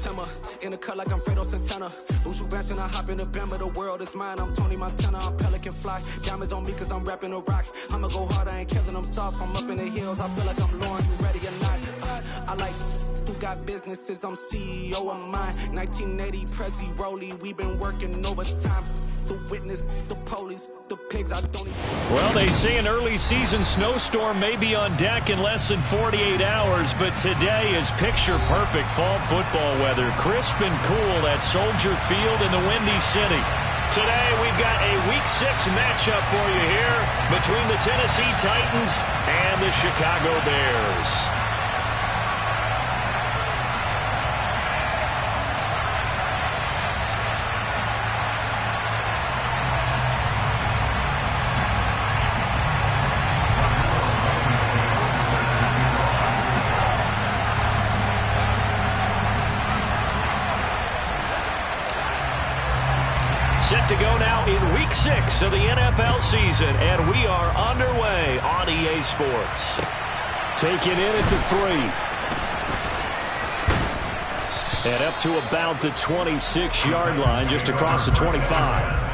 September. In the cut like I'm Fredo Santana. Buju Banton, I hop in the Bama. The world is mine. I'm Tony Montana. I'm Pelican Fly. Diamonds on me cause I'm rapping a rock. I'ma go hard, I ain't killing them soft. I'm up in the hills, I feel like I'm Lauren. You ready or not? I like who got businesses, I'm CEO of mine. 1980 Prezi Rolly, we been working overtime. The witness, the police, the pigs, I don't even... Well, they say an early season snowstorm may be on deck in less than 48 hours, but today is picture-perfect fall football weather. Crisp and cool at Soldier Field in the Windy City. Today, we've got a Week 6 matchup for you here between the Tennessee Titans and the Chicago Bears. Set to go now in Week 6 of the NFL season, and we are underway on EA Sports. Taken in at the 3. And up to about the 26-yard line, just across the 25.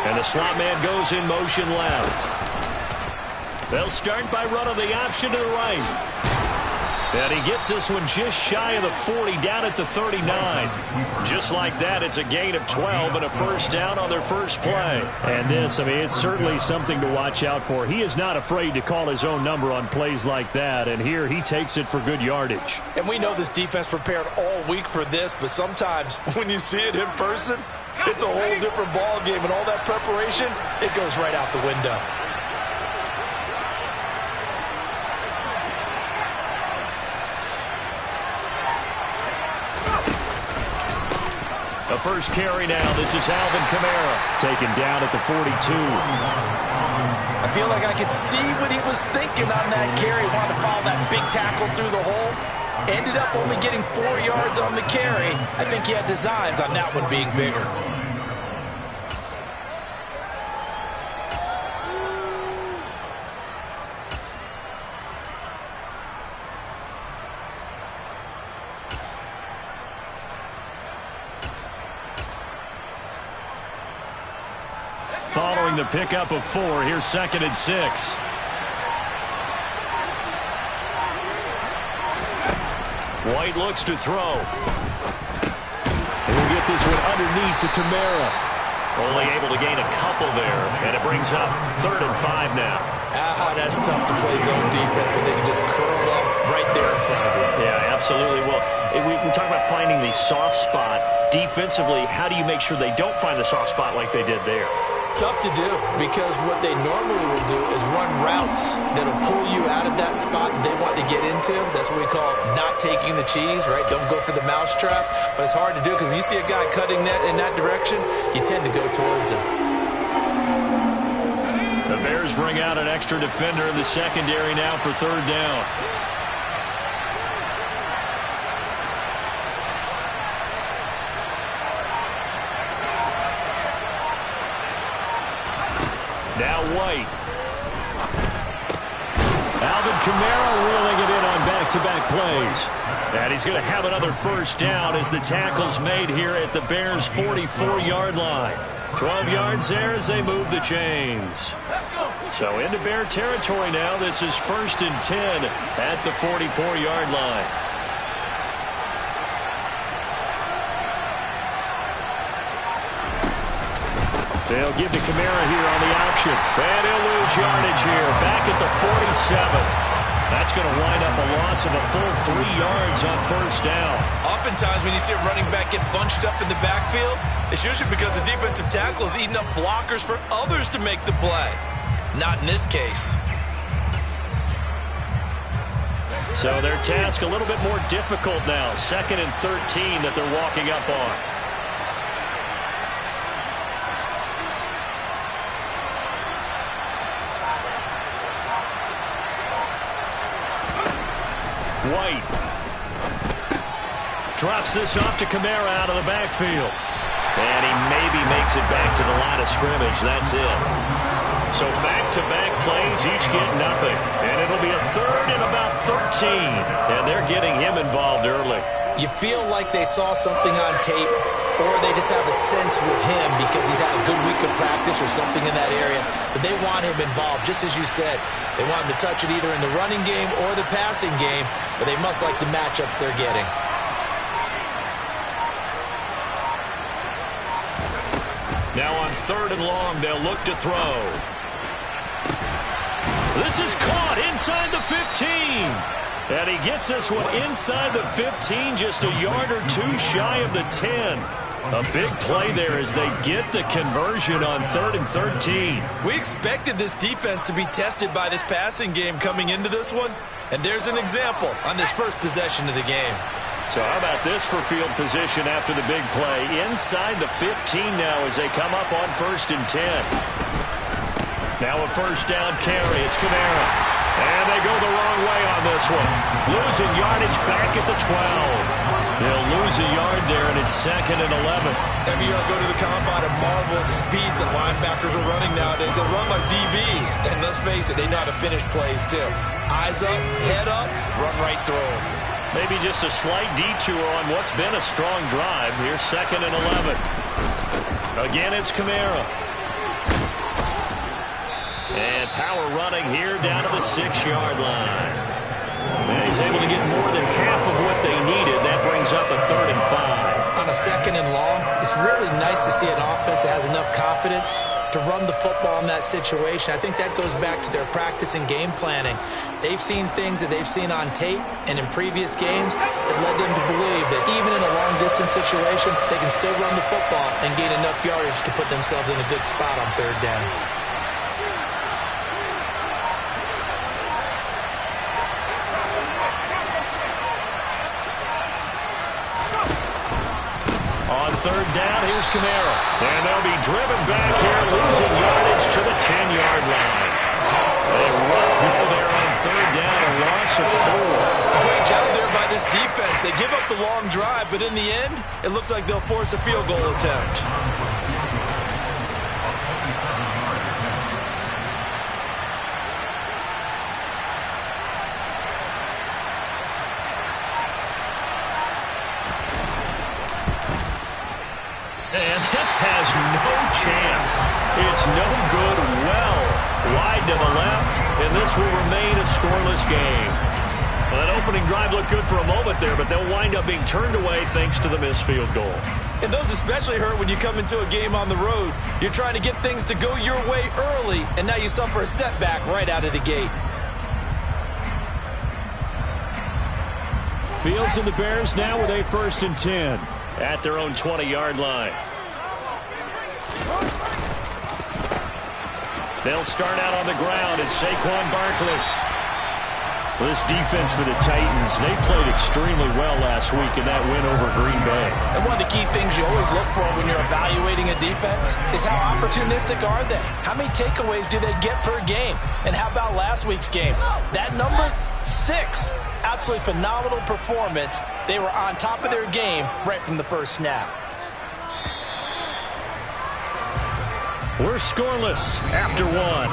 And the slot man goes in motion left. They'll start by running the option to the right. And he gets this one just shy of the 40, down at the 39. Just like that, it's a gain of 12 and a first down on their first play. And this, I mean, it's certainly something to watch out for. He is not afraid to call his own number on plays like that. And here he takes it for good yardage. And we know this defense prepared all week for this, but sometimes when you see it in person, it's a whole different ball game, and all that preparation, it goes right out the window. The first carry now. This is Alvin Kamara, taken down at the 42. I feel like I could see what he was thinking on that carry. Wanted to follow that big tackle through the hole. Ended up only getting 4 yards on the carry. I think he had designs on that one being bigger. Following the pickup of 4, here's 2nd and 6. White looks to throw. And he'll get this one underneath to Kamara. Only able to gain a couple there, and it brings up 3rd and 5 now. That's tough to play zone defense when they can just curl up right there in front of you. Yeah, absolutely. Well, we talk about finding the soft spot. Defensively, how do you make sure they don't find the soft spot like they did there? Tough to do, because what they normally will do is run routes that'll pull you out of that spot they want to get into. That's what we call not taking the cheese, right? Don't go for the mousetrap. But it's hard to do because when you see a guy cutting that in that direction, you tend to go towards him. The Bears bring out an extra defender in the secondary now for 3rd down. Now White. Alvin Kamara reeling it in on back-to-back plays. And he's going to have another first down as the tackle's made here at the Bears' 44-yard line. 12 yards there as they move the chains. So into Bear territory now. This is 1st and 10 at the 44-yard line. They'll give to Kamara here on the option. And he'll lose yardage here. Back at the 47. That's going to wind up a loss of a full 3 yards on first down. Oftentimes when you see a running back get bunched up in the backfield, it's usually because the defensive tackle is eating up blockers for others to make the play. Not in this case. So their task a little bit more difficult now. 2nd and 13 that they're walking up on. White drops this off to Kamara out of the backfield. And he maybe makes it back to the line of scrimmage. That's it. So back-to-back plays, each get nothing. And it'll be a 3rd and about 13. And they're getting him involved early. You feel like they saw something on tape, or they just have a sense with him because he's had a good week of practice or something in that area, but they want him involved. Just as you said, they want him to touch it either in the running game or the passing game, but they must like the matchups they're getting. Now on 3rd and long, they'll look to throw. This is caught inside the 15. And he gets this one inside the 15, just a yard or two shy of the 10. A big play there as they get the conversion on 3rd and 13. We expected this defense to be tested by this passing game coming into this one. And there's an example on this first possession of the game. So how about this for field position after the big play? Inside the 15 now as they come up on 1st and 10. Now a first down carry. It's Kamara. And they go the wrong way on this one. Losing yardage back at the 12. They'll lose a yard there, and it's 2nd and 11. Every year I go to the combine and marvel at the speeds that linebackers are running nowadays. They run like DBs. And let's face it, they know how to finish plays too. Eyes up, head up, run right through them. Maybe just a slight detour on what's been a strong drive. Here's 2nd and 11. Again, it's Kamara. And power running here down to the 6-yard line. And he's able to get more than half of what they needed. That brings up a 3rd and 5. On a 2nd and long, it's really nice to see an offense that has enough confidence to run the football in that situation. I think that goes back to their practice and game planning. They've seen things that they've seen on tape and in previous games that led them to believe that even in a long-distance situation, they can still run the football and gain enough yardage to put themselves in a good spot on 3rd down. On 3rd down, here's Kamara. And they'll be driven back here, losing yardage to the 10-yard line. A rough go there on 3rd down, a loss of 4. Great job there by this defense. They give up the long drive, but in the end, it looks like they'll force a field goal attempt. And this has no chance. It's no good, well wide to the left, and this will remain a scoreless game. Well, that opening drive looked good for a moment there, but they'll wind up being turned away thanks to the missed field goal. And those especially hurt when you come into a game on the road. You're trying to get things to go your way early, and now you suffer a setback right out of the gate. Fields and the Bears now with a 1st and 10 at their own 20-yard line. They'll start out on the ground. It's Saquon Barkley. This defense for the Titans, they played extremely well last week in that win over Green Bay. And one of the key things you always look for when you're evaluating a defense is how opportunistic are they? How many takeaways do they get per game? And how about last week's game? That number, 6. Absolutely phenomenal performance. They were on top of their game right from the first snap. We're scoreless after one.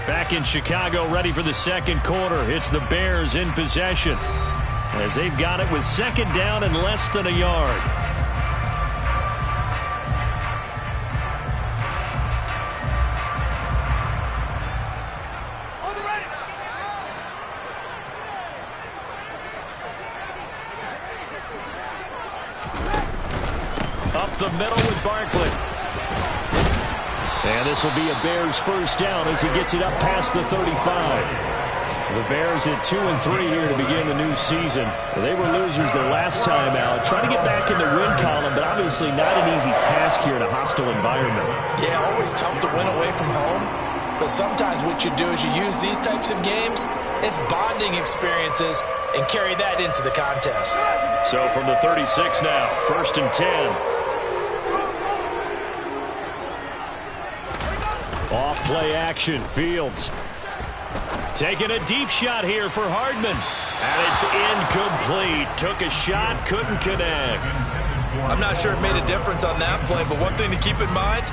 Back in Chicago, ready for the second quarter. It's the Bears in possession as they've got it with second down and less than a yard. Up the middle with Barkley. And this will be a Bears first down as he gets it up past the 35. The Bears at 2-3 here to begin the new season. They were losers their last time out. Trying to get back in the win column, but obviously not an easy task here in a hostile environment. Yeah, always tough to win away from home. But sometimes what you do is you use these types of games as bonding experiences and carry that into the contest. So from the 36 now, 1st and 10. Off play action, Fields. Taking a deep shot here for Hardman. And it's incomplete. Took a shot, couldn't connect. I'm not sure it made a difference on that play, but one thing to keep in mind,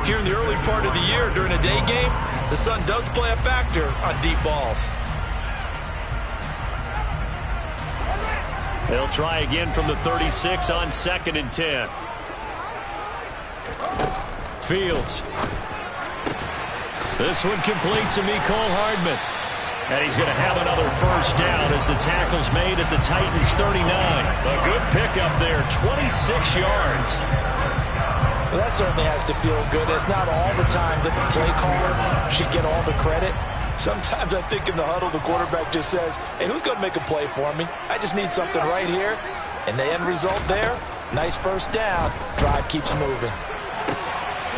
here in the early part of the year during a day game, the sun does play a factor on deep balls. They'll try again from the 36 on 2nd and 10. Fields. This one complete to Mecole Hardman. And he's going to have another first down as the tackle's made at the Titans' 39. A good pickup there, 26 yards. Well, that certainly has to feel good. It's not all the time that the play caller should get all the credit. Sometimes I think in the huddle, the quarterback just says, hey, who's going to make a play for me? I just need something right here. And the end result there, nice first down. Drive keeps moving.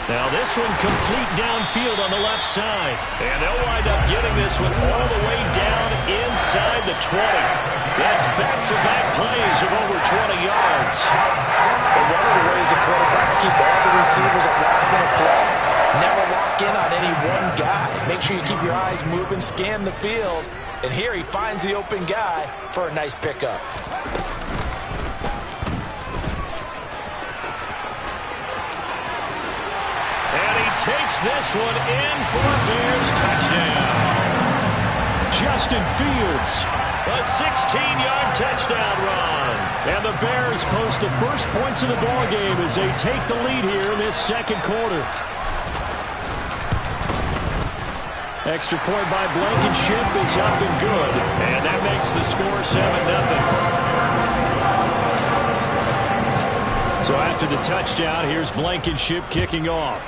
Now this one complete downfield on the left side. And they'll wind up getting this one all the way down inside the 20. That's back-to-back plays of over 20 yards. But one of the ways the quarterbacks keep all the receivers alive in a play, never lock in on any one guy. Make sure you keep your eyes moving, scan the field. And here he finds the open guy for a nice pickup. Takes this one in for a Bears touchdown. Justin Fields, a 16-yard touchdown run. And the Bears post the first points of the ballgame as they take the lead here in this second quarter. Extra point by Blankenship is up and good. And that makes the score 7-0. So after the touchdown, here's Blankenship kicking off.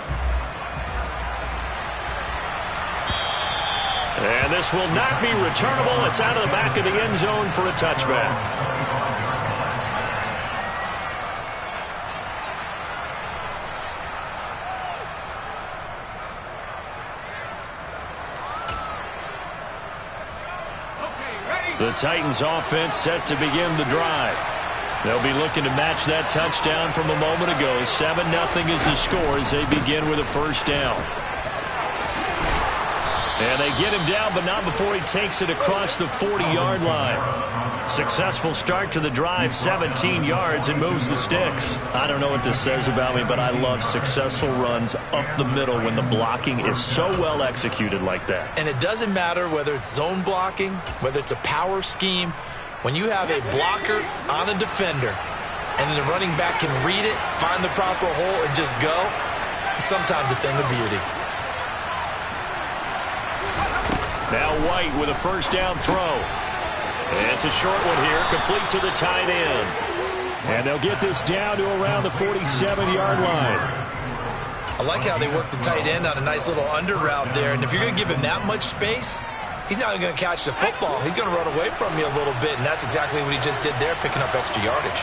And this will not be returnable. It's out of the back of the end zone for a touchback. The Titans offense set to begin the drive. They'll be looking to match that touchdown from a moment ago. 7-0 is the score as they begin with a first down. And they get him down, but not before he takes it across the 40-yard line. Successful start to the drive, 17 yards, and moves the sticks. I don't know what this says about me, but I love successful runs up the middle when the blocking is so well executed like that. And it doesn't matter whether it's zone blocking, whether it's a power scheme. When you have a blocker on a defender, and then the running back can read it, find the proper hole, and just go, it's sometimes a thing of beauty. Now White with a first down throw. And it's a short one here, complete to the tight end. And they'll get this down to around the 47-yard line. I like how they work the tight end on a nice little under route there. And if you're going to give him that much space, he's not going to catch the football. He's going to run away from you a little bit, and that's exactly what he just did there, picking up extra yardage.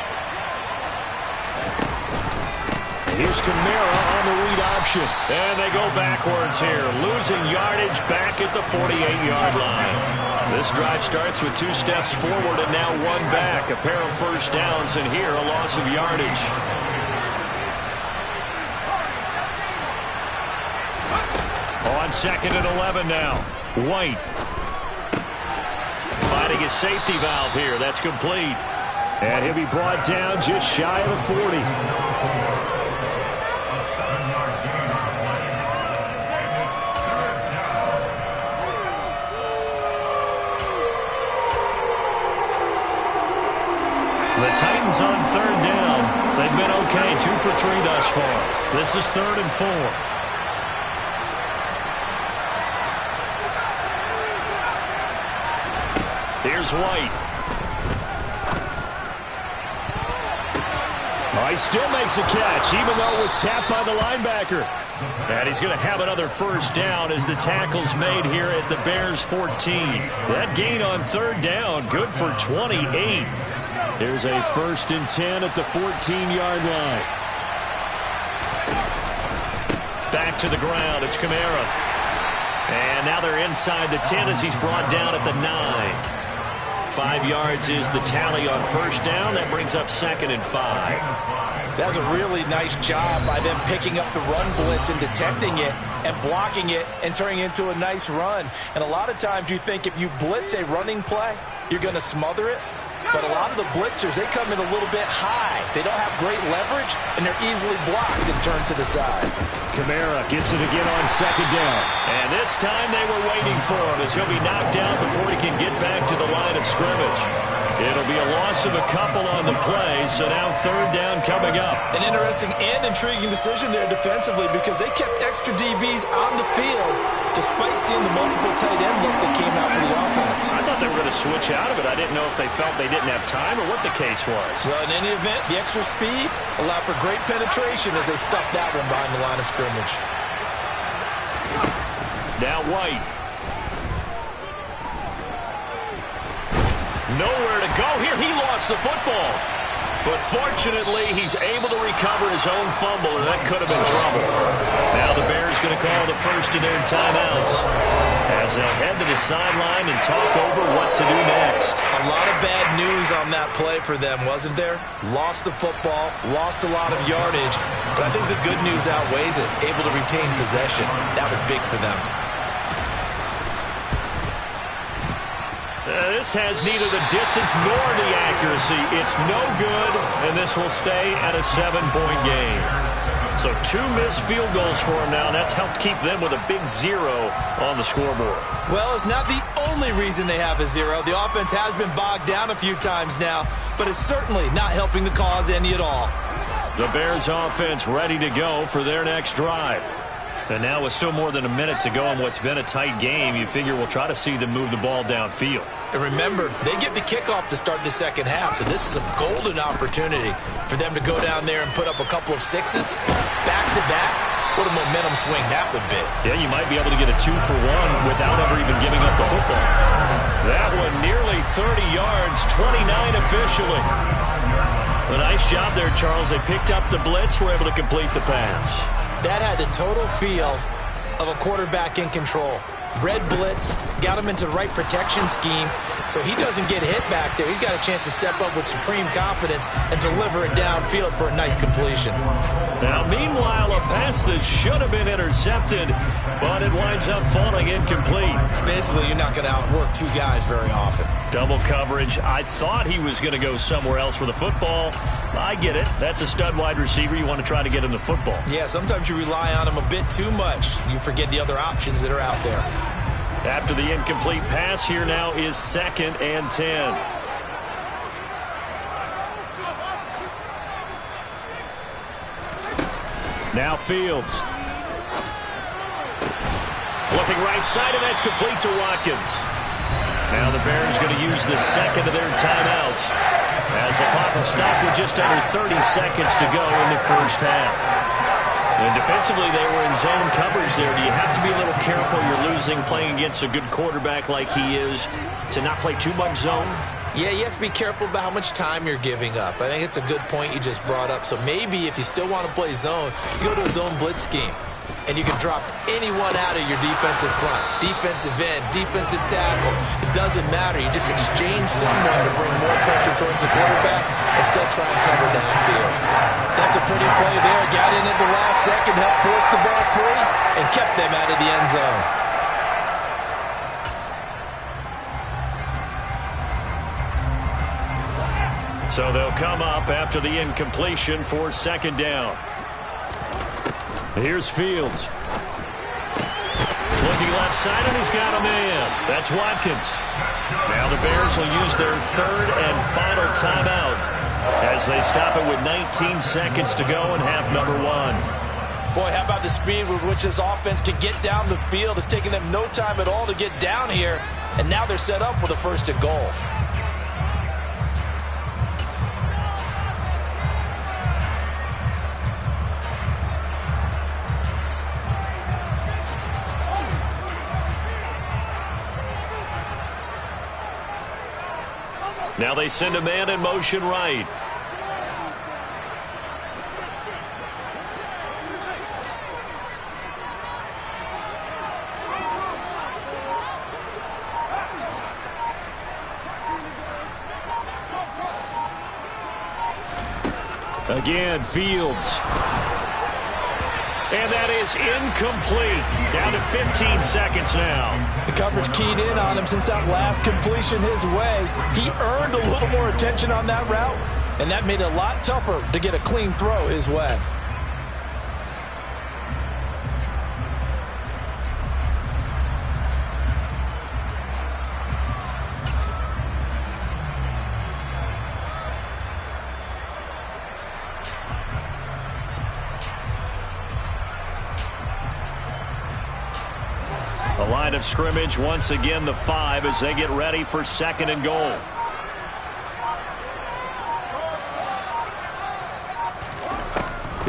Here's Kamara on the read option. And they go backwards here, losing yardage back at the 48-yard line. This drive starts with 2 steps forward and now 1 back. A pair of first downs, and here a loss of yardage. On 2nd and 11 now. White. Finding his safety valve here. That's complete. And he'll be brought down just shy of the 40. The Titans on third down. They've been okay, 2 for 3 thus far. This is 3rd and 4. Here's White. Oh, he still makes a catch, even though it was tapped by the linebacker. And he's going to have another first down as the tackle's made here at the Bears 14. That gain on third down, good for 28. Here's a 1st and 10 at the 14-yard line. Back to the ground, it's Kamara. And now they're inside the 10 as he's brought down at the 9. 5 yards is the tally on first down. That brings up 2nd and 5. That was a really nice job by them picking up the run blitz and detecting it and blocking it and turning it into a nice run. And a lot of times you think if you blitz a running play, you're going to smother it. But a lot of the blitzers, they come in a little bit high. They don't have great leverage, and they're easily blocked and turned to the side. Kamara gets it again on 2nd down. And this time they were waiting for him as he'll be knocked down before he can get back to the line of scrimmage. It'll be a loss of a couple on the play, so now 3rd down coming up. An interesting and intriguing decision there defensively because they kept extra DBs on the field despite seeing the multiple tight end look that came out for the offense. I thought they were going to switch out of it. I didn't know if they felt they didn't have time or what the case was. Well, in any event, the extra speed allowed for great penetration as they stuffed that one behind the line of scrimmage. Now White. Nowhere to go here. He lost the football. But fortunately, he's able to recover his own fumble, and that could have been trouble. Now the Bears going to call the first of their timeouts as they'll head to the sideline and talk over what to do next. A lot of bad news on that play for them, wasn't there? Lost the football, lost a lot of yardage, but I think the good news outweighs it. Able to retain possession. That was big for them. This has neither the distance nor the accuracy. It's no good, and this will stay at a 7-point game. So 2 missed field goals for him now, and that's helped keep them with a big 0 on the scoreboard. Well, it's not the only reason they have a 0. The offense has been bogged down a few times now, but it's certainly not helping the cause any at all. The Bears offense ready to go for their next drive. And now with still more than a minute to go in what's been a tight game, you figure we'll try to see them move the ball downfield. And remember, they get the kickoff to start the second half, so this is a golden opportunity for them to go down there and put up a couple of 6s back-to-back. What a momentum swing that would be. Yeah, you might be able to get a 2-for-1 without ever even giving up the football. That one nearly 30 yards, 29 officially. A nice job there, Charles. They picked up the blitz, were able to complete the pass. That had the total feel of a quarterback in control. Red blitz, got him into the right protection scheme, so he doesn't get hit back there. He's got a chance to step up with supreme confidence and deliver it downfield for a nice completion. Now, meanwhile, a pass that should have been intercepted, but it winds up falling incomplete. Basically, you're not going to outwork 2 guys very often. Double coverage. I thought he was going to go somewhere else with the football. I get it. That's a stud wide receiver. You want to try to get him the football. Yeah, sometimes you rely on him a bit too much. You forget the other options that are out there. After the incomplete pass, here now is 2nd and 10. Now Fields. Looking right side, and that's complete to Watkins. Now the Bears going to use the second of their timeouts as the clock will stop with just under 30 seconds to go in the first half. And defensively, they were in zone coverage there. Do you have to be a little careful? You're losing playing against a good quarterback like he is to not play too much zone? Yeah, you have to be careful about how much time you're giving up. I think it's a good point you just brought up. So maybe if you still want to play zone, you go to a zone blitz scheme. And you can drop anyone out of your defensive front. Defensive end, defensive tackle. It doesn't matter. You just exchange someone to bring more pressure towards the quarterback and still try and cover downfield. That's a pretty play there. Got in at the last second, helped force the ball free, and kept them out of the end zone. So they'll come up after the incompletion for second down. Here's Fields. Looking left side, and he's got a man. That's Watkins. Now the Bears will use their third and final timeout as they stop it with 19 seconds to go in half number one. Boy, how about the speed with which this offense can get down the field? It's taking them no time at all to get down here, and now they're set up with a first and goal. Now they send a man in motion right. Again, Fields. And that is incomplete. Down to 15 seconds now. The coverage keyed in on him since that last completion his way. He earned a little more attention on that route, and that made it a lot tougher to get a clean throw his way. Line of scrimmage once again the 5 as they get ready for second and goal.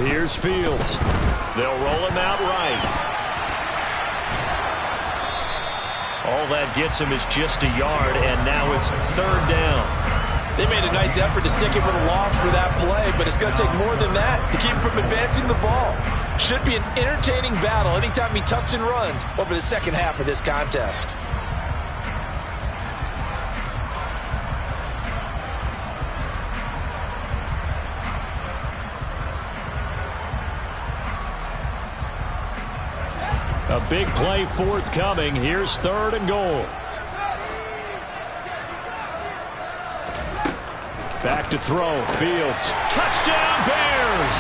Here's Fields. They'll roll him out right. All that gets him is just a yard, and now it's third down. They made a nice effort to stick him with a loss for that play, but it's going to take more than that to keep him from advancing the ball. Should be an entertaining battle anytime he tucks and runs over the second half of this contest. A big play forthcoming. Here's third and goal. Back to throw. Fields. Touchdown Bears!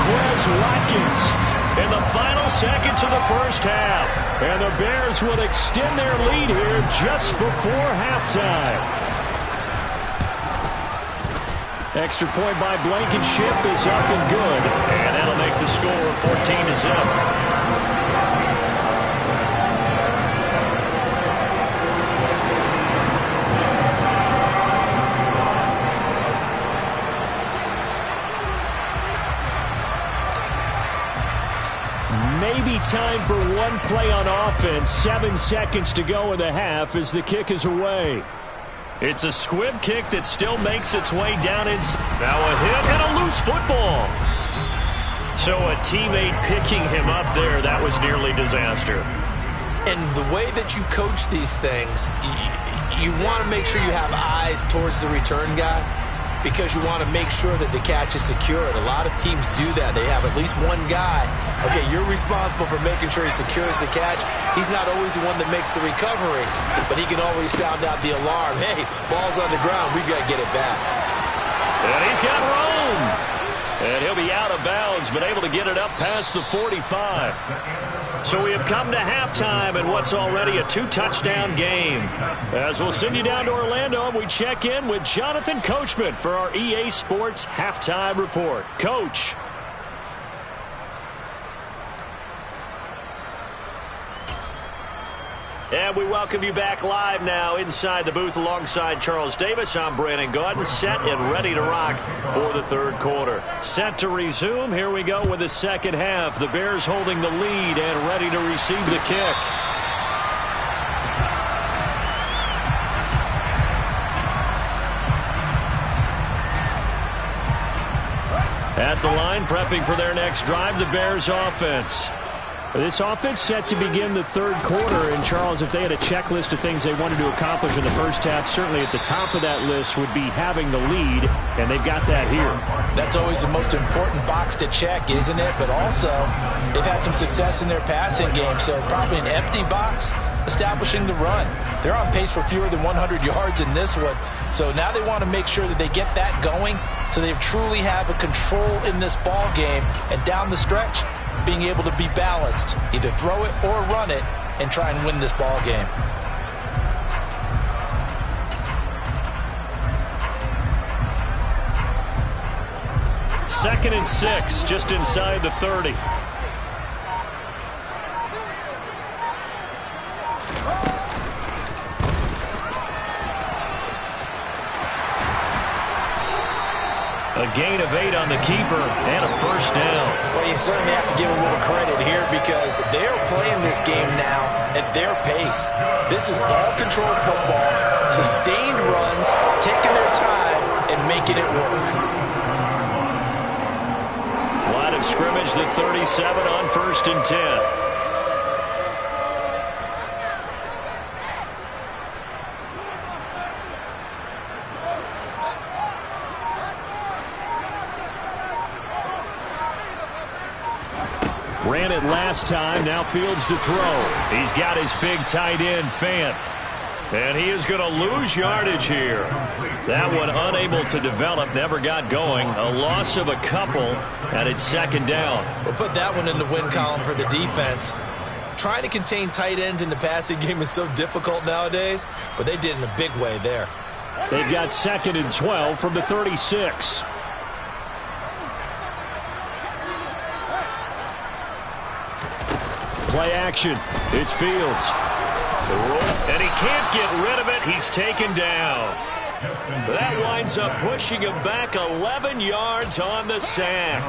Quez Watkins in the final seconds of the first half. And the Bears will extend their lead here just before halftime. Extra point by Blankenship is up and good. And that'll make the score 14-0. Maybe time for one play on offense. 7 seconds to go in the half as the kick is away. It's a squib kick that still makes its way down inside. Now a hit and a loose football. So a teammate picking him up there, that was nearly disaster. And the way that you coach these things, you want to make sure you have eyes towards the return guy, because you want to make sure that the catch is secured. A lot of teams do that. They have at least one guy. Okay, you're responsible for making sure he secures the catch. He's not always the one that makes the recovery, but he can always sound out the alarm. Hey, ball's on the ground. We've got to get it back. And he's got room. And he'll be out of bounds, but able to get it up past the 45. So we have come to halftime in what's already a 2-touchdown game. As we'll send you down to Orlando, we check in with Jonathan Coachman for our EA Sports Halftime Report. Coach. And we welcome you back live now inside the booth alongside Charles Davis. I'm Brandon Gaudin, set and ready to rock for the third quarter. Set to resume. Here we go with the second half. The Bears holding the lead and ready to receive the kick. At the line, prepping for their next drive, the Bears offense. This offense set to begin the third quarter, and Charles, if they had a checklist of things they wanted to accomplish in the first half, certainly at the top of that list would be having the lead, and they've got that here. That's always the most important box to check, isn't it? But also, they've had some success in their passing game, so probably an empty box. establishing the run. They're on pace for fewer than 100 yards in this one. So now they want to make sure that they get that going so they truly have a control in this ball game. And down the stretch, being able to be balanced. Either throw it or run it and try and win this ball game. Second and 6, just inside the 30. A gain of 8 on the keeper and a first down. Well, you certainly have to give a little credit here because they're playing this game now at their pace. This is ball control football, sustained runs, taking their time and making it work. Line of scrimmage, the 37 on 1st and 10. Ran it last time, now Fields to throw. He's got his big tight end, Fant. And he is going to lose yardage here. That one unable to develop, never got going. A loss of a couple, and it's second down. We'll put that one in the win column for the defense. Trying to contain tight ends in the passing game is so difficult nowadays, but they did in a big way there. They've got 2nd and 12 from the 36. Play action. It's Fields. And he can't get rid of it. He's taken down. That winds up pushing him back 11 yards on the sack.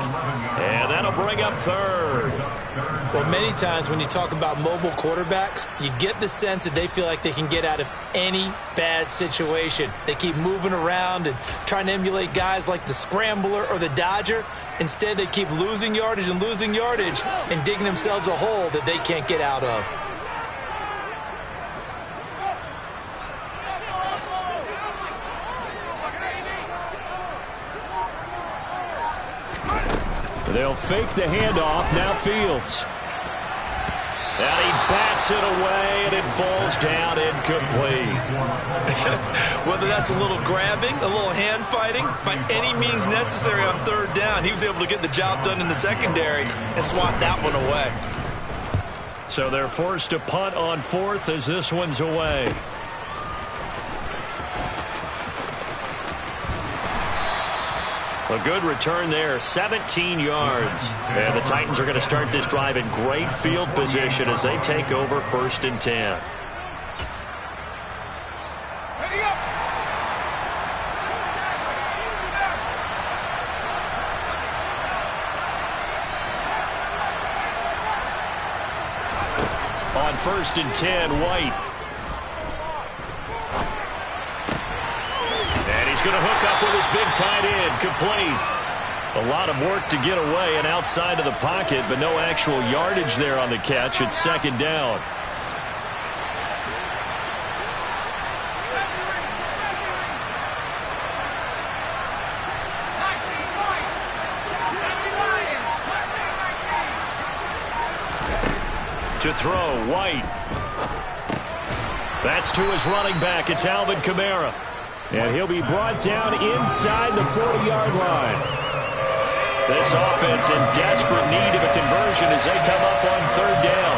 And that'll bring up 3rd. Well, many times when you talk about mobile quarterbacks, you get the sense that they feel like they can get out of any bad situation. They keep moving around and trying to emulate guys like the Scrambler or the Dodger. Instead, they keep losing yardage and digging themselves a hole that they can't get out of. They'll fake the handoff. Now Fields. And he bats it away, and it falls down incomplete. Whether that's a little grabbing, a little hand fighting, by any means necessary on 3rd down, he was able to get the job done in the secondary and swat that one away. So they're forced to punt on 4th as this one's away. A good return there, 17 yards. And the Titans are going to start this drive in great field position as they take over 1st and 10. On 1st and 10, White. He's going to hook up with his big tight end, complete. A lot of work to get away and outside of the pocket, but no actual yardage there on the catch. It's 2nd down. To throw, White. That's to his running back. It's Alvin Kamara. And he'll be brought down inside the 40-yard line. This offense in desperate need of a conversion as they come up on 3rd down.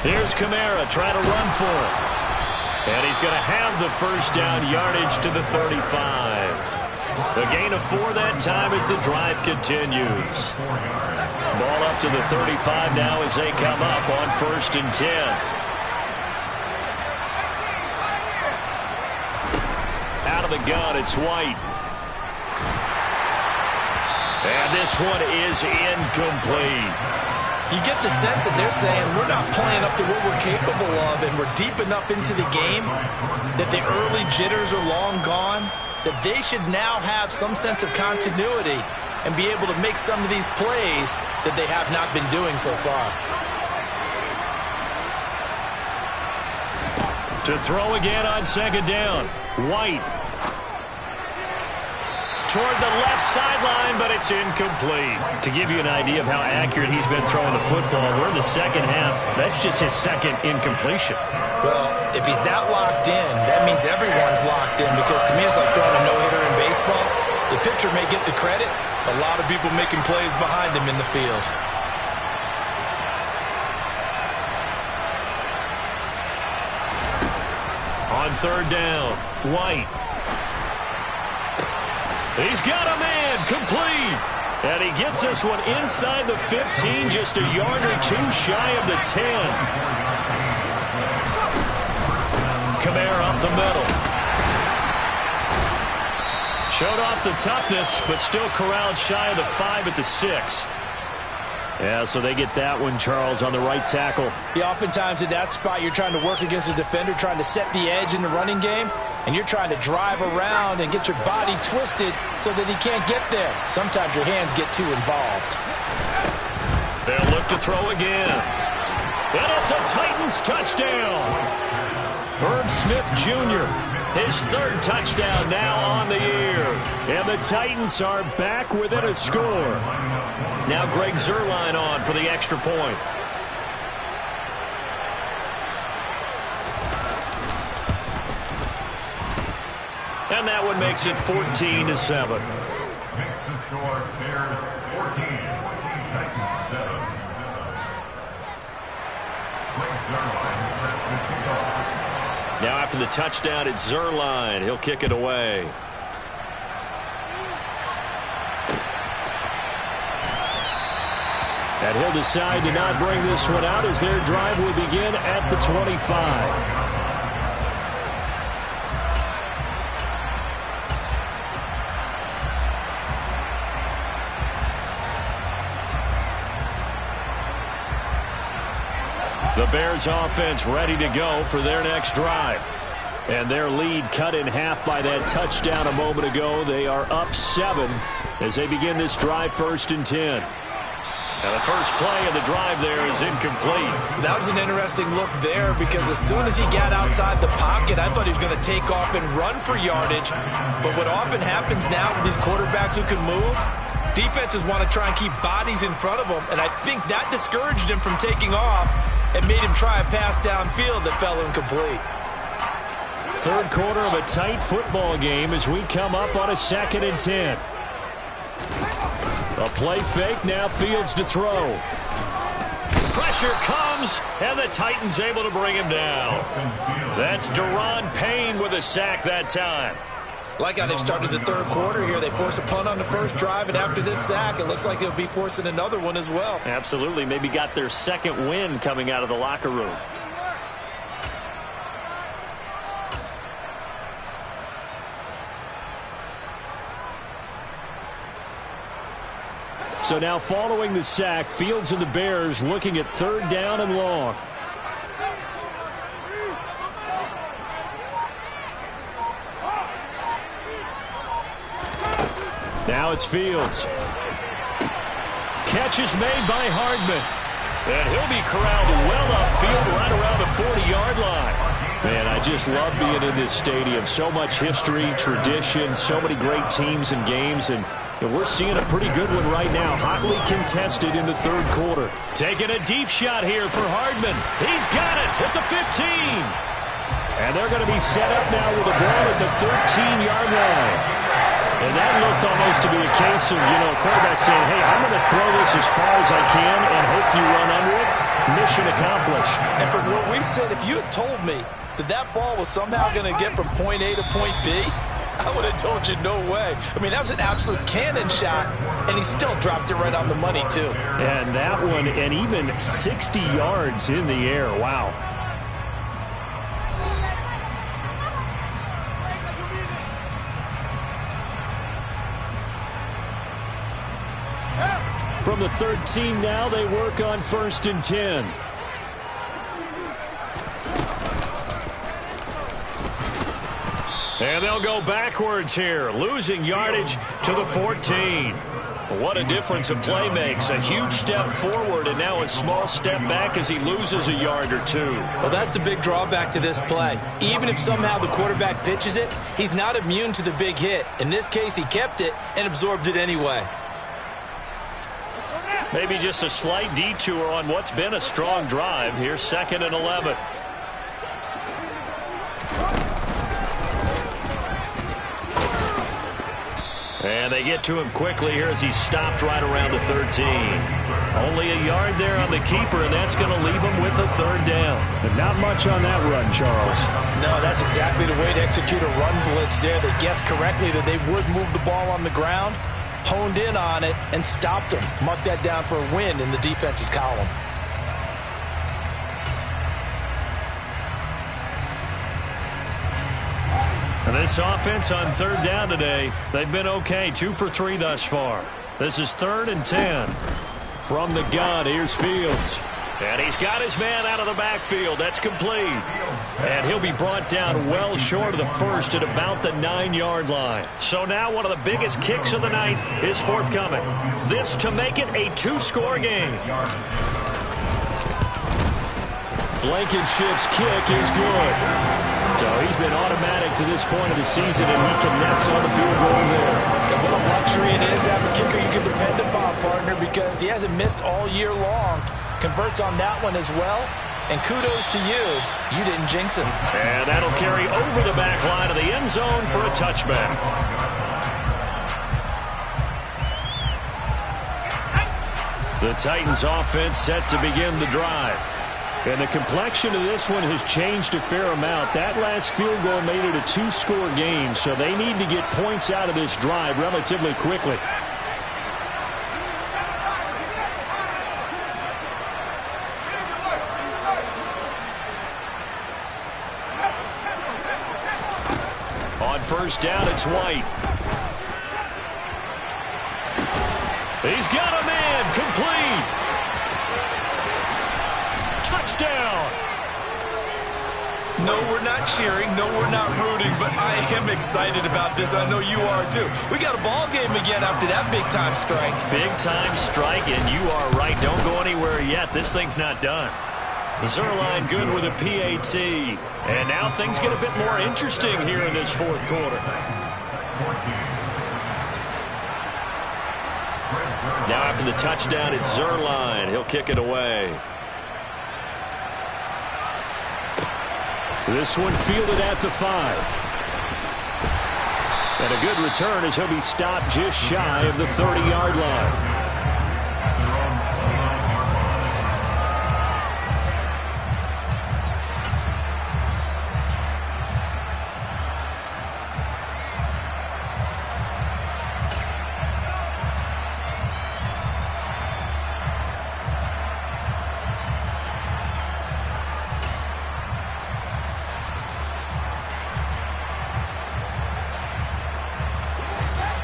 Here's Kamara trying to run for it. And he's going to have the first down yardage to the 35. A gain of 4 that time as the drive continues. Ball up to the 35 now as they come up on 1st and 10. Out of the gun, it's White. And this one is incomplete. You get the sense that they're saying we're not playing up to what we're capable of, and we're deep enough into the game that the early jitters are long gone, that they should now have some sense of continuity and be able to make some of these plays that they have not been doing so far. To throw again on 2nd down, White. toward the left sideline, but it's incomplete. To give you an idea of how accurate he's been throwing the football, we're in the second half. That's just his second incompletion. Well, if he's that locked in, that means everyone's locked in, because to me it's like throwing a no-hitter in baseball. The pitcher may get the credit. A lot of people making plays behind him in the field. On third down, White. He's got a man, complete. And he gets this one inside the 15, just a yard or two shy of the 10. Kamara up the middle. Showed off the toughness, but still corralled shy of the 5 at the 6. Yeah, so they get that one, Charles, on the right tackle. Yeah, oftentimes at that spot, you're trying to work against a defender, trying to set the edge in the running game, and you're trying to drive around and get your body twisted so that he can't get there. Sometimes your hands get too involved. They'll look to throw again. And it's a Titans touchdown. Herb Smith Jr., his third touchdown now on the year. And the Titans are back within a score. Now Greg Zuerlein on for the extra point. And that one makes it 14-7. Makes the score Bears 14, Titans 7. Greg Zuerlein sets the kickoff. Now after the touchdown, it's Zuerlein. He'll kick it away. And he'll decide to not bring this one out as their drive will begin at the 25. The Bears offense ready to go for their next drive. And their lead cut in half by that touchdown a moment ago. They are up 7 as they begin this drive, 1st and 10. Now the first play of the drive there is incomplete. That was an interesting look there, because as soon as he got outside the pocket, I thought he was going to take off and run for yardage. But what often happens now with these quarterbacks who can move, defenses want to try and keep bodies in front of them, and I think that discouraged him from taking off and made him try a pass downfield that fell incomplete. Third quarter of a tight football game as we come up on a 2nd and 10. A play fake, now Fields to throw. Pressure comes, and the Titans able to bring him down. That's Daron Payne with a sack that time. Like how they've started the third quarter here. They force a punt on the first drive, and after this sack, it looks like they'll be forcing another one as well. Absolutely. Maybe got their second win coming out of the locker room. So now following the sack, Fields and the Bears looking at 3rd down and long. Now it's Fields. Catch is made by Hardman. And he'll be corralled well upfield right around the 40-yard line. Man, I just love being in this stadium. So much history, tradition, so many great teams and games, and we're seeing a pretty good one right now, hotly contested in the third quarter. Taking a deep shot here for Hardman. He's got it at the 15. And they're going to be set up now with the ball at the 13-yard line. And that looked almost to be a case of, quarterback saying, hey, I'm going to throw this as far as I can and hope you run under it. Mission accomplished. And from where we sit, if you had told me that ball was somehow going to get from point A to point B, I would have told you no way. I mean, that was an absolute cannon shot, and he still dropped it right on the money, too. And that one, and even 60 yards in the air. Wow. From the 13 now, they work on 1st and 10. And they'll go backwards here, losing yardage to the 14. What a difference a play makes. A huge step forward and now a small step back as he loses a yard or two. Well, that's the big drawback to this play. Even if somehow the quarterback pitches it, he's not immune to the big hit. In this case, he kept it and absorbed it anyway. Maybe just a slight detour on what's been a strong drive. Here's 2nd and 11. And they get to him quickly here as he's stopped right around the 13. Only a yard there on the keeper, and that's going to leave him with a 3rd down. But not much on that run, Charles. No, that's exactly the way to execute a run blitz there. They guessed correctly that they would move the ball on the ground, honed in on it, and stopped them. Mark that down for a win in the defense's column. And this offense on 3rd down today, they've been okay. 2 for 3 thus far. This is 3rd and 10. From the gun, here's Fields. And he's got his man out of the backfield. That's complete. And he'll be brought down well short of the first at about the 9-yard line. So now one of the biggest kicks of the night is forthcoming. This to make it a 2-score game. Blankenship's kick is good. So he's been automatic to this point of the season, and he connects on the field goal there. And what a luxury it is to have a kicker you can depend upon, partner, because he hasn't missed all year long. Converts on that one as well. And kudos to you. You didn't jinx him. And that'll carry over the back line of the end zone for a touchback. The Titans offense set to begin the drive. And the complexion of this one has changed a fair amount. That last field goal made it a 2-score game, so they need to get points out of this drive relatively quickly. On 1st down, it's White. He's got a man, complete. Touchdown! No, we're not cheering. No, we're not rooting, but I am excited about this. I know you are too. We got a ball game again after that big-time strike. Big-time strike, and you are right. Don't go anywhere yet. This thing's not done. Zuerlein good with a PAT. And now things get a bit more interesting here in this 4th quarter. Now after the touchdown, it's Zuerlein. He'll kick it away. This one fielded at the 5. And a good return as he'll be stopped just shy of the 30-yard line.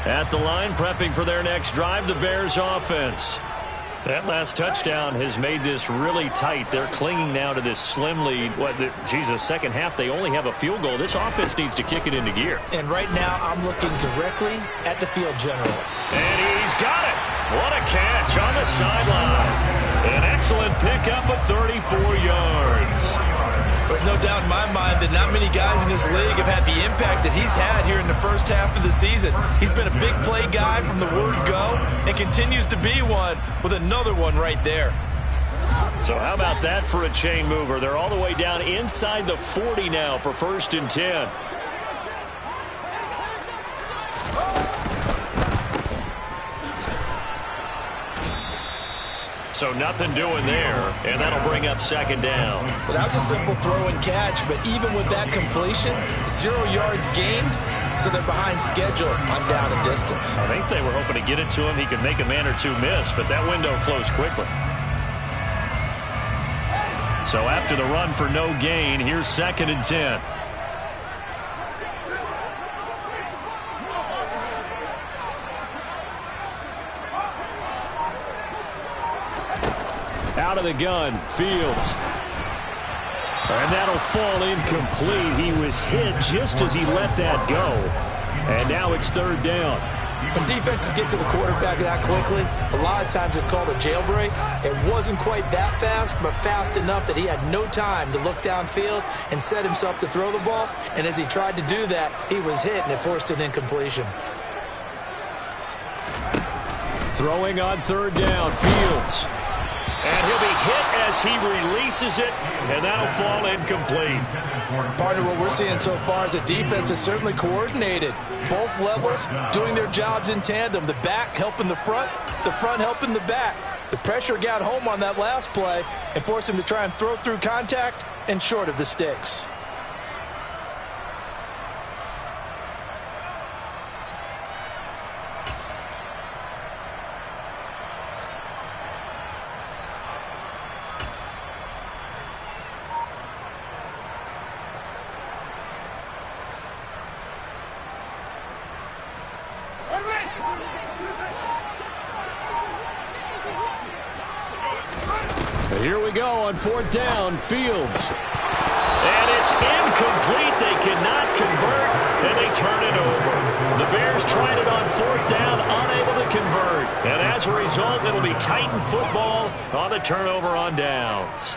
At the line, prepping for their next drive, the Bears offense. That last touchdown has made this really tight. They're clinging now to this slim lead. Second half, they only have a field goal. This offense needs to kick it into gear. And right now, I'm looking directly at the field general. And he's got it. What a catch on the sideline. An excellent pickup of 34 yards. There's no doubt in my mind that not many guys in this league have had the impact that he's had here in the first half of the season. He's been a big play guy from the word go and continues to be one with another one right there. So how about that for a chain mover? They're all the way down inside the 40 now for 1st and 10. So nothing doing there, and that'll bring up 2nd down. Well, that was a simple throw and catch, but even with that completion, 0 yards gained, so they're behind schedule on down and distance. I think they were hoping to get it to him. He could make a man or two miss, but that window closed quickly. So after the run for no gain, here's 2nd and 10. Out of the gun, Fields. And that'll fall incomplete. He was hit just as he let that go. And now it's 3rd down. When defenses get to the quarterback that quickly, a lot of times it's called a jailbreak. It wasn't quite that fast, but fast enough that he had no time to look downfield and set himself to throw the ball. And as he tried to do that, he was hit, and it forced an incompletion. Throwing on third down, Fields. And he'll be hit as he releases it, and that'll fall incomplete. Partner, what we're seeing so far is the defense is certainly coordinated. Both levels doing their jobs in tandem. The back helping the front helping the back. The pressure got home on that last play and forced him to try and throw through contact and short of the sticks. Here we go on fourth down, Fields. And it's incomplete. They cannot convert, and they turn it over. The Bears tried it on fourth down, unable to convert. And as a result, it'll be Titan football on the turnover on downs.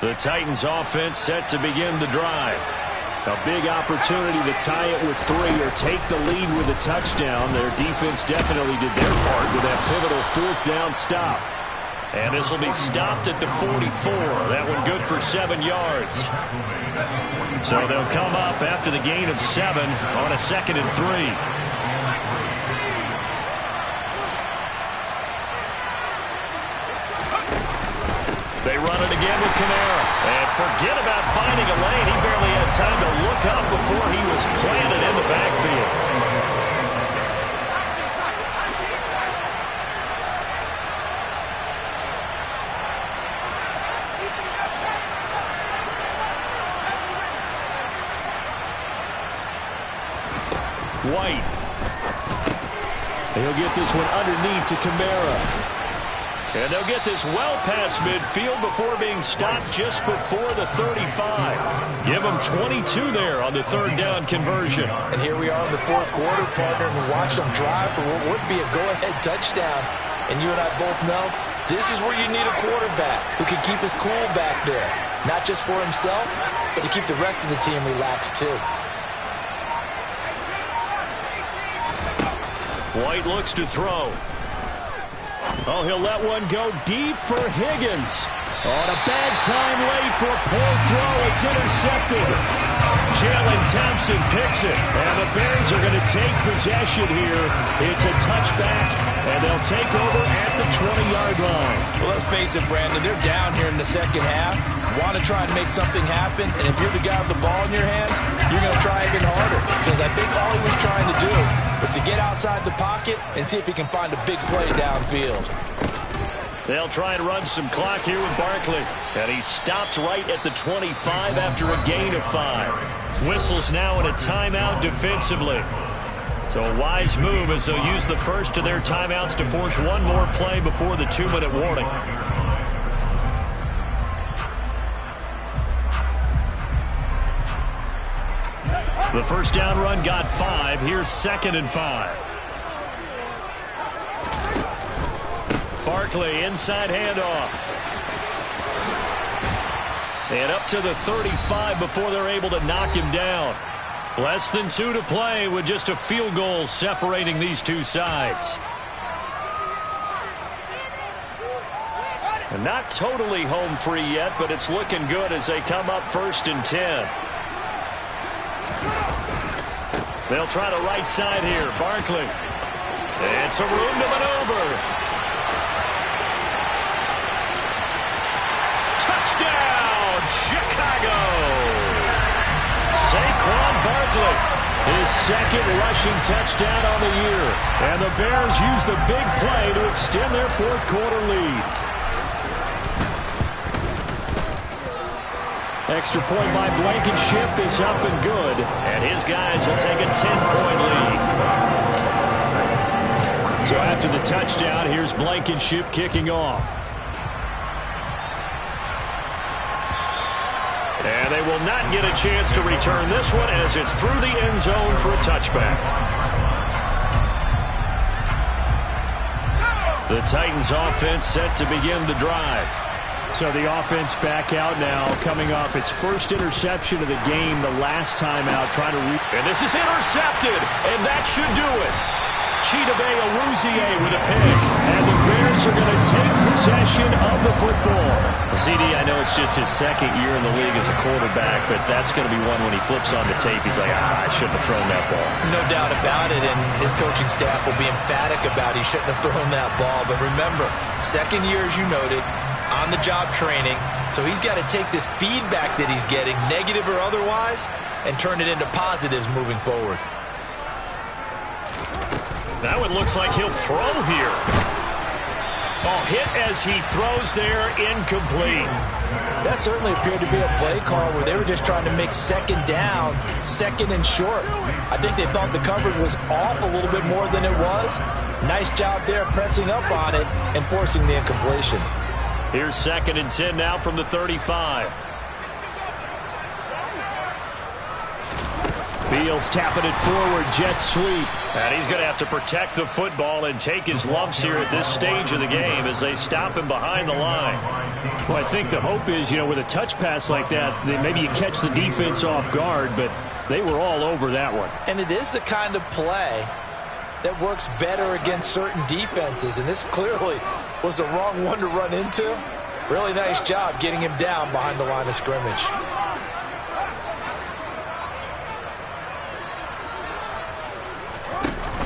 The Titans offense set to begin the drive. A big opportunity to tie it with 3 or take the lead with a touchdown. Their defense definitely did their part with that pivotal fourth down stop. And this will be stopped at the 44. That one good for 7 yards. So they'll come up after the gain of 7 on a 2nd and 3. They run it again with Kamara. And forget about finding a lane. He barely had time to look up before he was planted in the backfield. White. He'll get this one underneath to Kamara. And they'll get this well past midfield before being stopped just before the 35. Give them 22 there on the third down conversion. And here we are in the fourth quarter, partner, and watch them drive for what would be a go-ahead touchdown. And you and I both know this is where you need a quarterback who can keep his cool back there. Not just for himself, but to keep the rest of the team relaxed too. White looks to throw. Oh, he'll let one go deep for Higgins. On a bad time late for a poor throw. It's intercepted. Jalen Thompson picks it. And the Bears are going to take possession here. It's a touchback, and they'll take over at the 20-yard line. Well, let's face it, Brandon. They're down here in the second half. Want to try and make something happen. And if you're the guy with the ball in your hands, you're going to try even harder. Because I think all he was trying to do was to get outside the pocket and see if he can find a big play downfield. They'll try and run some clock here with Barkley. And he stopped right at the 25 after a gain of 5. Whistles now in a timeout defensively. So a wise move as they'll use the first of their timeouts to force one more play before the 2-minute warning. The first down run got 5. Here's 2nd and 5. Barkley, inside handoff. And up to the 35 before they're able to knock him down. Less than 2 to play with just a field goal separating these two sides. And not totally home free yet, but it's looking good as they come up 1st and 10. They'll try the right side here. Barkley. And some room to maneuver. Touchdown, Chicago. Saquon Barkley, his 2nd rushing touchdown on the year. And the Bears use the big play to extend their 4th quarter lead. Extra point by Blankenship is up and good. And his guys will take a 10-point lead. So after the touchdown, here's Blankenship kicking off. And they will not get a chance to return this one as it's through the end zone for a touchback. The Titans offense set to begin the drive. So the offense back out now, coming off its first interception of the game the last time out, trying to and this is intercepted, and that should do it. Chidobe Awuzie with a pick, and the Bears are going to take possession of the football. CD, I know it's just his second year in the league as a quarterback, but that's going to be one when he flips on the tape. He's like, I shouldn't have thrown that ball. No doubt about it, and his coaching staff will be emphatic about he shouldn't have thrown that ball. But remember, second year, as you noted, on-the-job training, so he's got to take this feedback that he's getting, negative or otherwise, and turn it into positives moving forward. That one looks like he'll throw here. Oh, hit as he throws there, incomplete. That certainly appeared to be a play call where they were just trying to make second down, second and short. I think they thought the coverage was off a little bit more than it was. Nice job there pressing up on it and forcing the incompletion. Here's 2nd and 10 now from the 35. Fields tapping it forward, jet sweep. And he's going to have to protect the football and take his lumps here at this stage of the game as they stop him behind the line. Well, I think the hope is, with a touch pass like that, maybe you catch the defense off guard, but they were all over that one. And it is the kind of play that works better against certain defenses, and this clearly was the wrong one to run into. Really nice job getting him down behind the line of scrimmage.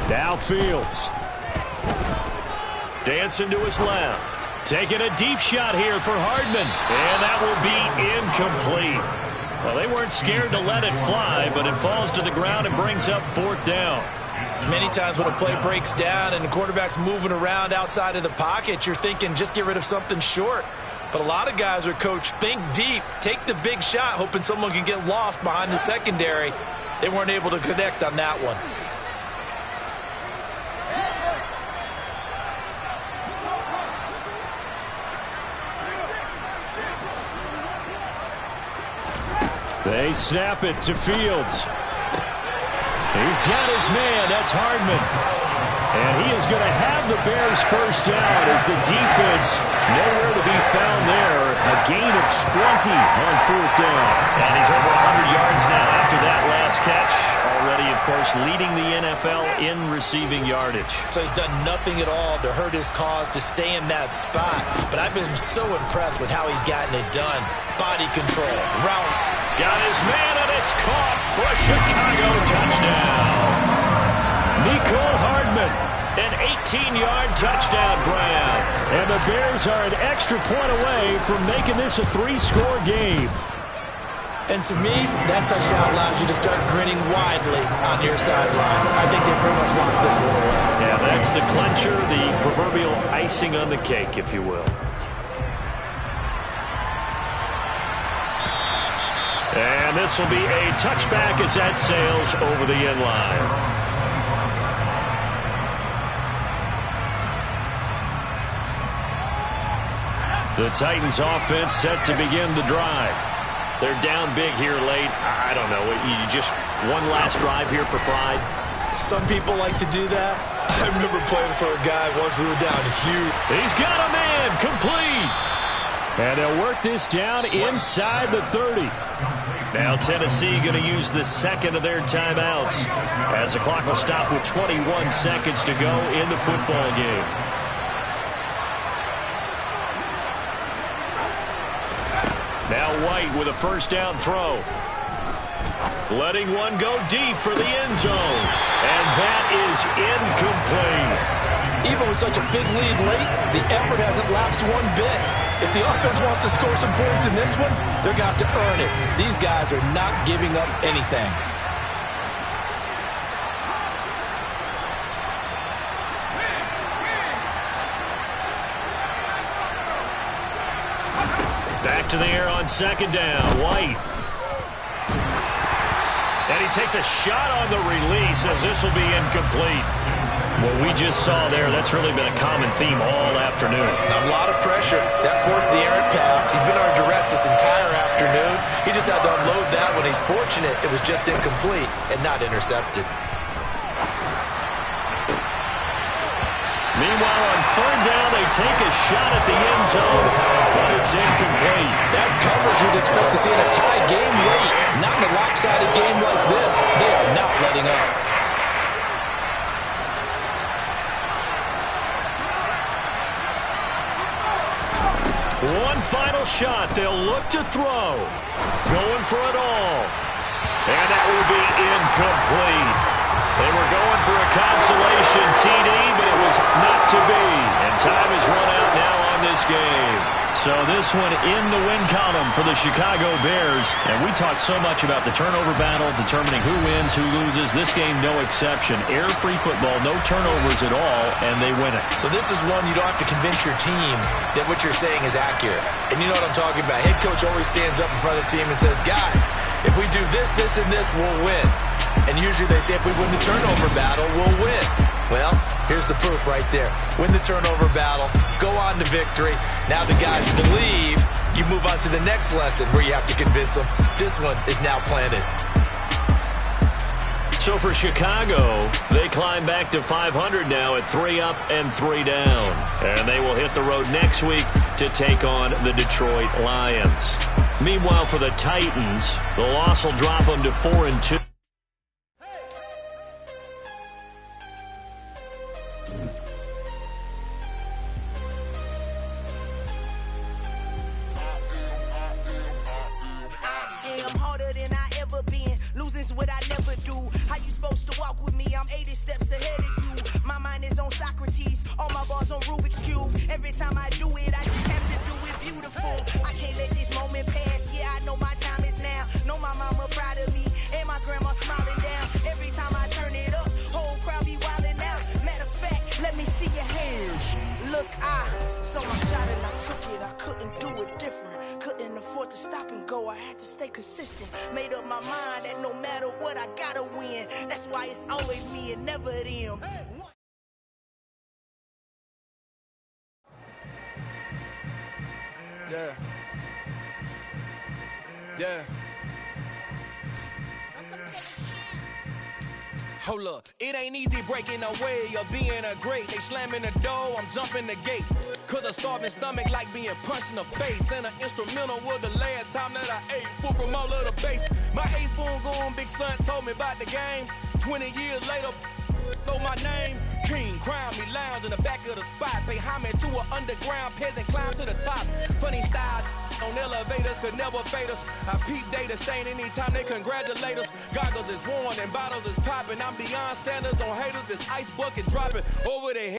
Now Fields. Dancing to his left. Taking a deep shot here for Hardman. And that will be incomplete. Well, they weren't scared to let it fly, but it falls to the ground and brings up 4th down. Many times when a play breaks down and the quarterback's moving around outside of the pocket, you're thinking just get rid of something short. But a lot of guys are coached, think deep, take the big shot, hoping someone can get lost behind the secondary. They weren't able to connect on that one. They snap it to Fields. He's got his man. That's Hardman. And he is going to have the Bears first down as the defense nowhere to be found there. A gain of 20 on 4th down. And he's over 100 yards now after that last catch. Already, of course, leading the NFL in receiving yardage. So he's done nothing at all to hurt his cause to stay in that spot. But I've been so impressed with how he's gotten it done. Body control, route. Got his man, and it's caught for a Chicago touchdown. Mecole Hardman. An 18-yard touchdown grab. And the Bears are an extra point away from making this a 3-score game. And to me, that touchdown allows you to start grinning widely on your sideline. I think they pretty much locked this one away. Yeah, that's the clincher, the proverbial icing on the cake, if you will. And this will be a touchback as that sails over the end line. The Titans offense set to begin the drive. They're down big here late. I don't know. You just one last drive here for pride. Some people like to do that. I remember playing for a guy once we were down huge. He's got a man complete. And they'll work this down inside the 30. Now Tennessee going to use the second of their timeouts as the clock will stop with 21 seconds to go in the football game. Now White with a first down throw. Letting one go deep for the end zone. And that is incomplete. Even with such a big lead late, the effort hasn't lapsed one bit. If the offense wants to score some points in this one, they're going to have to earn it. These guys are not giving up anything. Back to the air on second down. White. And he takes a shot on the release as this will be incomplete. What we just saw there, that's really been a common theme all afternoon. A lot of pressure. That forced the errant pass. He's been under duress this entire afternoon. afternoon. He just had to unload that when he's fortunate it was just incomplete and not intercepted. Meanwhile, on third down, they take a shot at the end zone, but it's incomplete. That's coverage you'd expect to see in a tie game late. Not in a lopsided game like this. They are not letting up. One final shot. They'll look to throw. Going for it all. And that will be incomplete. They were going for a consolation TD, but it was not to be. And time is run out now on this game. So this one in the win column for the Chicago Bears. And we talked so much about the turnover battle, determining who wins, who loses. This game, no exception. Air-free football, no turnovers at all, and they win it. So this is one you don't have to convince your team that what you're saying is accurate. And you know what I'm talking about. Head coach always stands up in front of the team and says, guys, if we do this, this, and this, we'll win. And usually they say if we win the turnover battle, we'll win. Well, here's the proof right there. Win the turnover battle, go on to victory. Now the guys believe. You move on to the next lesson where you have to convince them. This one is now planted. So for Chicago, they climb back to 500 now at 3 up and 3 down. And they will hit the road next week to take on the Detroit Lions. Meanwhile, for the Titans, the loss will drop them to 4-2. What I never do. How you supposed to walk with me? I'm 80 steps ahead of you. My mind is on Socrates, all my bars on Rubik's Cube. Every time I do it, I just have to do it beautiful. I can't let this moment pass. Yeah, I know my time is now. Know my mama proud of me, and my grandma smiling down. Every time I turn it up, whole crowd be wilding out. Matter of fact, let me see your hands. Look, I saw my shot and I took it. I couldn't do it different. Couldn't afford to stop and go. I had to stay consistent. Made up my mind that no matter what, I gotta win. That's why it's always me and never them. Yeah. Yeah. Hold up, it ain't easy breaking away or being a great. They slamming the door, I'm jumping the gate. Cause a starving stomach like being punched in the face. And an instrumental was the last time that I ate food from all of the base. My ace boom going, big son told me about the game. 20 years later, know my name. King, crown me, lounge in the back of the spot. Pay homage to an underground peasant, climb to the top. Funny style on elevators could never fade us. I peep data stain anytime they congratulate us. Goggles is worn and bottles is popping. I'm beyond Sanders on haters, this ice bucket dropping over their head.